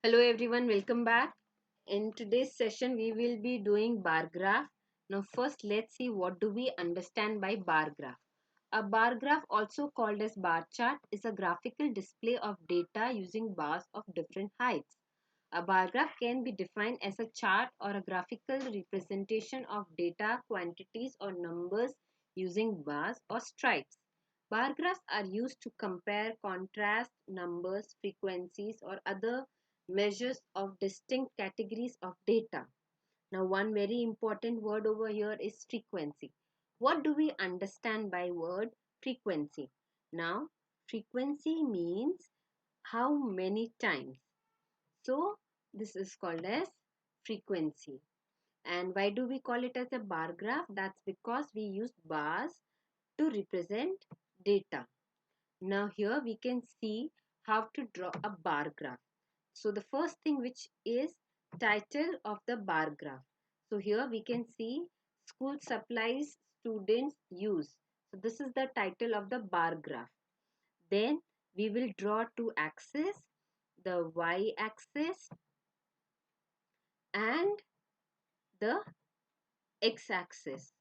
Hello everyone, welcome back. In today's session, we will be doing bar graph. Now first, let's see what do we understand by bar graph. A bar graph, also called as bar chart, is a graphical display of data using bars of different heights. A bar graph can be defined as a chart or a graphical representation of data, quantities or numbers using bars or stripes. Bar graphs are used to compare, contrast numbers, frequencies or other measures of distinct categories of data. Now, one very important word over here is frequency. What do we understand by word frequency? Now, frequency means how many times. So, this is called as frequency. And why do we call it as a bar graph? That's because we use bars to represent data. Now here we can see how to draw a bar graph. So the first thing which is title of the bar graph. So here we can see school supplies students use. So this is the title of the bar graph. Then we will draw two axes, the y axis and the x axis.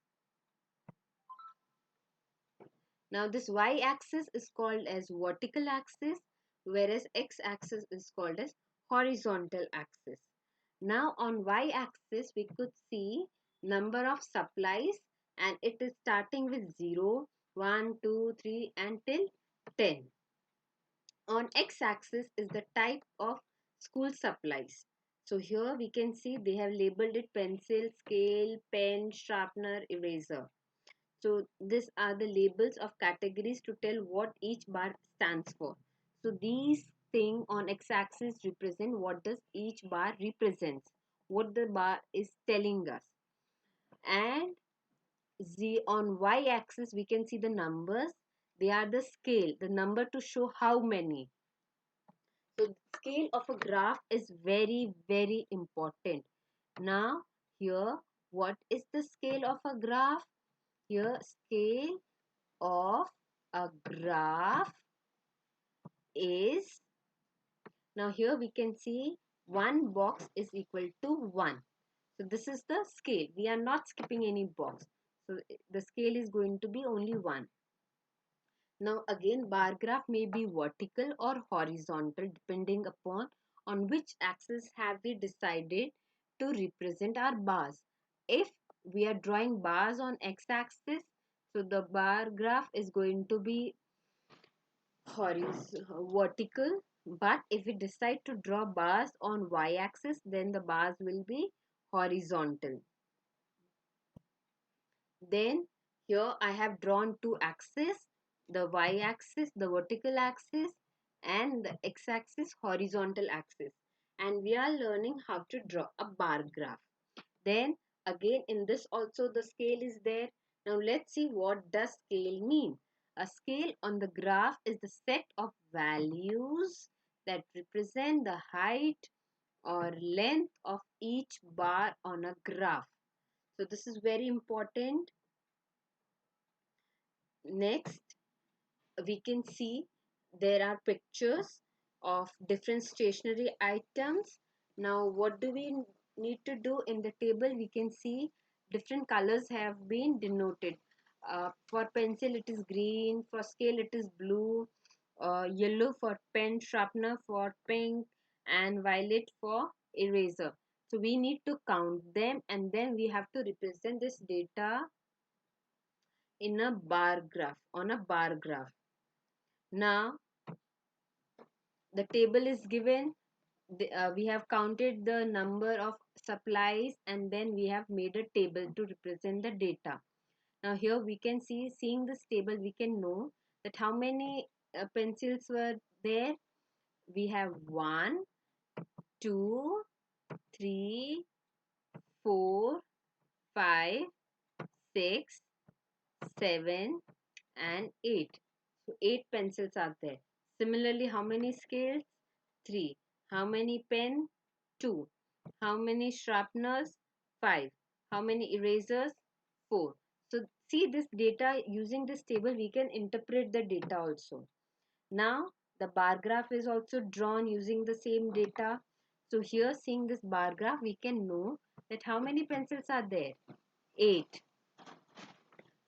Now this y-axis is called as vertical axis, whereas x-axis is called as horizontal axis. Now on y-axis we could see number of supplies and it is starting with 0, 1, 2, 3 until 10. On x-axis is the type of school supplies. So here we can see they have labeled it pencil, scale, pen, sharpener, eraser. So these are the labels of categories to tell what each bar stands for. So these thing on x-axis represent what does each bar represents, what the bar is telling us. And on y-axis we can see the numbers. They are the scale, the number to show how many. So scale of a graph is very important. Now here what is the scale of a graph? Here scale of a graph is, now here we can see one box is equal to 1. So this is the scale. We are not skipping any box. So the scale is going to be only 1. Now again bar graph may be vertical or horizontal depending upon on which axis have we decided to represent our bars. If we are drawing bars on x-axis, so the bar graph is going to be vertical, but if we decide to draw bars on y-axis, then the bars will be horizontal. Then here I have drawn two axes, the y-axis, the vertical axis, and the x-axis, horizontal axis, and we are learning how to draw a bar graph. Then again in this also the scale is there. Now let's see what does scale mean. A scale on the graph is the set of values that represent the height or length of each bar on a graph. So this is very important. Next, we can see there are pictures of different stationery items. Now what do we need to do? In the table we can see different colors have been denoted. For pencil it is green, for scale it is blue, yellow for pen, sharpener for pink, and violet for eraser. So we need to count them and then we have to represent this data in a bar graph, on a bar graph. Now the table is given. We have counted the number of supplies and then we have made a table to represent the data. Now here we can see, seeing this table we can know that how many pencils were there. We have 1, 2, 3, 4, 5, 6, 7 and 8. So 8 pencils are there. Similarly, how many scales? 3. How many pen? 2. How many sharpeners? 5. How many erasers? 4. So see this data, using this table we can interpret the data also. Now the bar graph is also drawn using the same data. So here, seeing this bar graph, we can know that how many pencils are there? 8.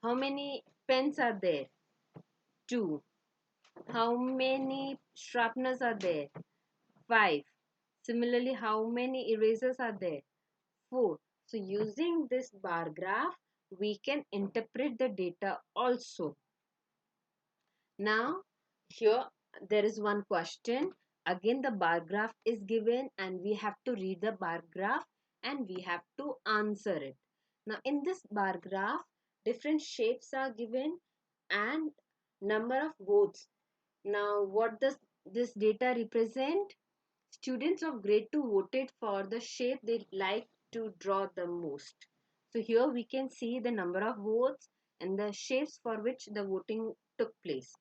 How many pens are there? 2. How many sharpeners are there? 5. Similarly, how many erasers are there? 4. So using this bar graph, we can interpret the data also. Now, here there is one question. Again, the bar graph is given and we have to read the bar graph and we have to answer it. Now, in this bar graph, different shapes are given and number of votes. Now, what does this data represent? Students of grade 2 voted for the shape they like to draw the most. So here we can see the number of votes and the shapes for which the voting took place.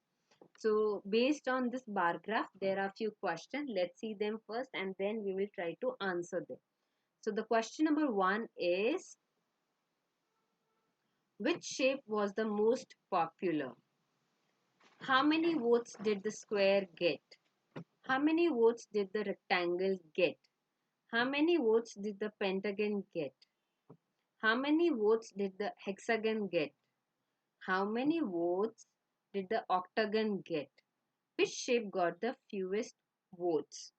So based on this bar graph, there are few questions. Let's see them first and then we will try to answer them. So the question number 1 is, which shape was the most popular? How many votes did the square get? How many votes did the rectangle get? How many votes did the pentagon get? How many votes did the hexagon get? How many votes did the octagon get? Which shape got the fewest votes?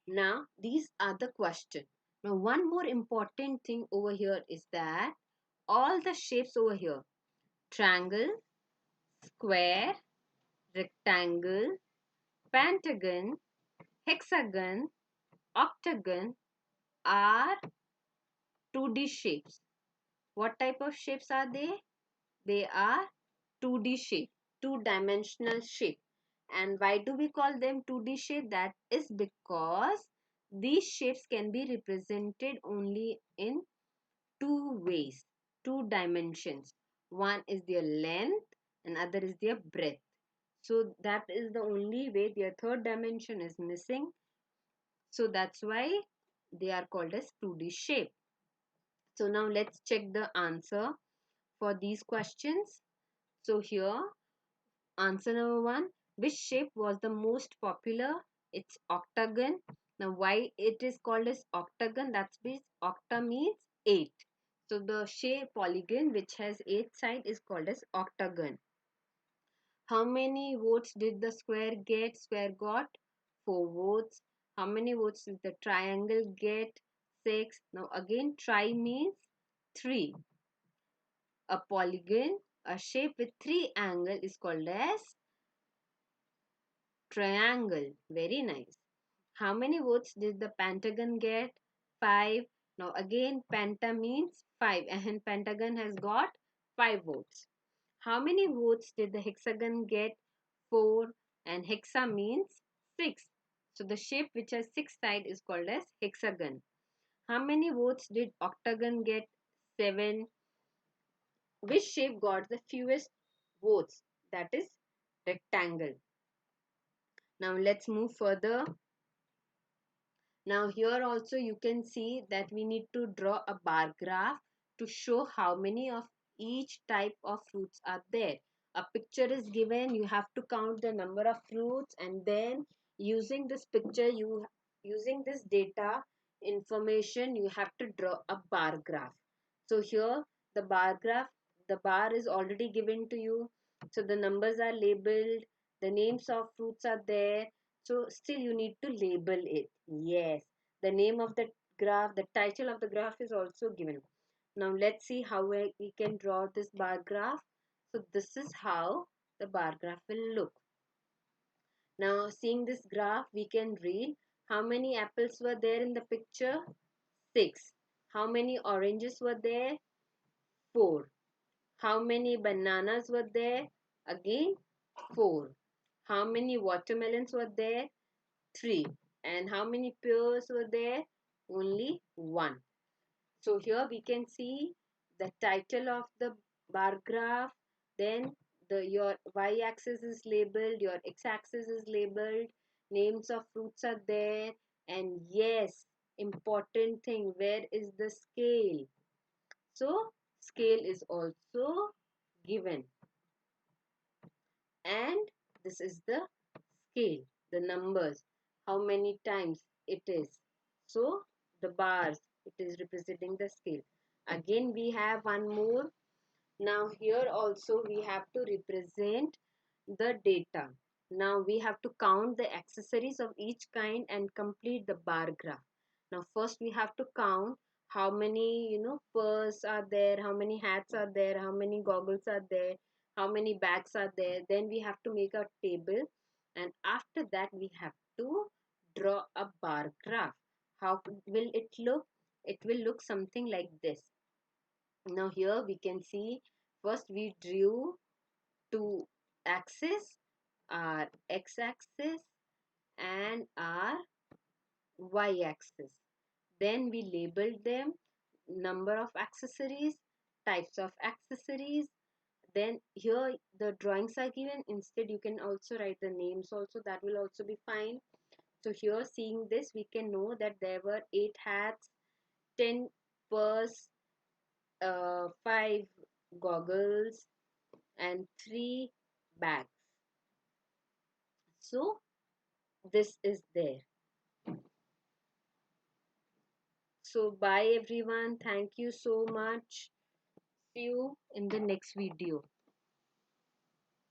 Now, these are the questions. Now, one more important thing over here is that all the shapes over here, triangle, square, rectangle, pentagon, hexagon, octagon are 2D shapes. What type of shapes are they? They are 2D shape, two-dimensional shape. And why do we call them 2D shape? That is because these shapes can be represented only in two ways, two dimensions. One is their length and other is their breadth. So that is the only way. Their third dimension is missing. So that's why they are called as 2D shape. So now let's check the answer for these questions. So here, answer number 1, which shape was the most popular? It's octagon. Now why it is called as octagon? That's because octa means 8. So the shape polygon which has 8 sides is called as octagon. How many votes did the square get? Square got 4 votes. How many votes did the triangle get? 6. Now again, tri means 3. A polygon, a shape with 3 angles is called as triangle. Very nice. How many votes did the pentagon get? 5. Now again, penta means 5 and pentagon has got 5 votes. How many votes did the hexagon get? 4 and hexa means 6. So the shape which has 6 sides is called as hexagon. How many votes did octagon get? 7. Which shape got the fewest votes? That is rectangle. Now let's move further. Now here also you can see that we need to draw a bar graph to show how many of each type of fruits are there. A picture is given, you have to count the number of fruits and then using this picture, using this data information, you have to draw a bar graph. So here the bar graph, the bar is already given to you. So the numbers are labeled, the names of fruits are there. So still you need to label it. Yes, the name of the graph, the title of the graph is also given. Now let's see how we can draw this bar graph. So this is how the bar graph will look. Now seeing this graph, we can read how many apples were there in the picture? 6. How many oranges were there? 4. How many bananas were there? Again 4. How many watermelons were there? 3. And how many pears were there? Only 1. So here we can see the title of the bar graph, then your y-axis is labeled, your x-axis is labeled, names of fruits are there, and yes, important thing, where is the scale? So scale is also given, and this is the scale, the numbers, how many times it is. So the bars, it is representing the scale. Again we have one more. Now here also we have to represent the data. Now we have to count the accessories of each kind and complete the bar graph. Now first we have to count how many, purse are there, how many hats are there, how many goggles are there, how many bags are there. Then we have to make a table, and after that we have to draw a bar graph. How will it look? It will look something like this. Now here we can see, first we drew two axes, our x-axis and our y-axis. Then we labeled them, number of accessories, types of accessories. Then here the drawings are given. Instead you can also write the names also, that will also be fine. So here seeing this we can know that there were 8 hats, 10 purse, 5 goggles and 3 bags. So this is there. So bye everyone. Thank you so much. See you in the next video.